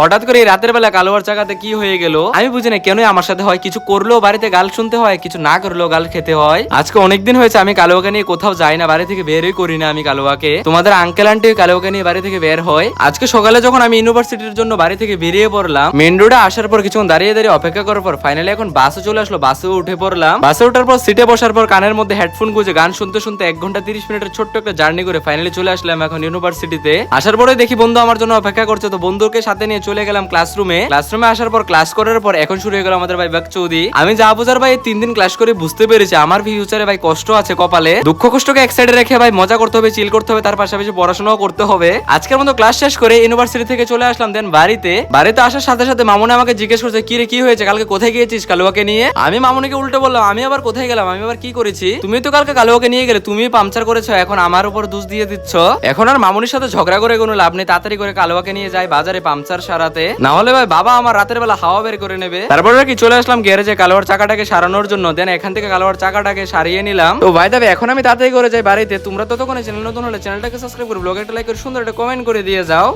হঠাৎ করে এই রাতের বেলা কালোয়ার চাকাতে কি হয়ে গেল আমি বুঝি না কেন আমার সাথে হয়। কিছু করলেও বাড়িতে গাল শুনতে হয়, কিছু না করলেও গাল খেতে হয়। আজকে অনেকদিন হয়েছে আমি কালোয়াকে নিয়ে কোথাও যাই না, বাড়ি থেকে বেরই করি না আমি কালোয়াকে। তোমাদের আঙ্কেল আন্টি কালোয়াকে নিয়ে বাড়ি থেকে বের হয়। আজকে সকালে যখন আমি ইউনিভার্সিটির জন্য বাড়ি থেকে বেরিয়ে পড়লাম, মেন রোডে আসার পর কিছুক্ষণ দাঁড়িয়ে দাঁড়িয়ে অপেক্ষা করার পর ফাইনালি এখন বাসে চলে আসলো। বাসেও উঠে পড়লাম। বাসে ওঠার পর সিটে বসার পর কানের মধ্যে হেডফোন গুঁজে গান শুনতে শুনতে 1 ঘন্টা 30 মিনিটের ছোট্ট একটা জার্নি করে ফাইনালি চলে আসলাম এখন ইউনিভার্সিটিতে। আসার পরে দেখি বন্ধু আমার জন্য অপেক্ষা করছে, তো বন্ধুকে সাথে নিয়ে চলে গেলাম ক্লাসরুমে আসার পর ক্লাস করার পর এখন শুরু হয়ে গেল আমাদের ভাই বাকচৌদি। আমি যা বুঝার ভাই 3 দিন ক্লাস করে বুঝতে পেরেছি আমার ফিউচারে ভাই কষ্ট আছে কপালে। দুঃখ কষ্টকে এক সাইডে রেখে ভাই মজা করতে হবে, চিল করতে হবে, তার পাশাপাশি পড়াশোনাও করতে হবে। আজকের মতো ক্লাস শেষ করে ইউনিভার্সিটি থেকে চলে আসলাম দেন বাড়িতে আসার সাথে সাথে মামুনি আমাকে জিজ্ঞেস করছে কি রে কি হয়েছে, কালকে কোথায় গিয়েছিস কালুয়াকে নিয়ে। আমি মামুনিকে উল্টে বললাম আমি আবার কোথায় গেলাম, আমি আবার কি করেছি, তুমি তো কালকে কালুয়াকে নিয়ে গেলে, তুমি পাংচার করেছো, এখন আমার উপর দোষ দিয়ে দিচ্ছ। এখন আর মামুনির সাথে ঝগড়া করে কোনো লাভ নেই, তাড়াতাড়ি করে কালুয়াকে নিয়ে যাই বাজারে পাংচার সারাতে, না হলে ভাই বাবা আমার রাতের বেলা হাওয়া বের করে নেবে। তারপরে কি চলে আসলাম গ্যারেজে কালোয়ার চাকাটাকে সারানোর জন্য। দেন এখান থেকে কালোয়ার চাকাটাকে সারিয়ে নিলাম। তো ভাই দাবি এখন আমি তাড়াতাড়ি করে যাই বাড়িতে। তোমরা ততক্ষণে চ্যানেল নতুন হলে চ্যানেলটাকে সাবস্ক্রাইব করে ব্লগে একটা লাইক করে সুন্দর একটা কমেন্ট করে দিয়ে যাও।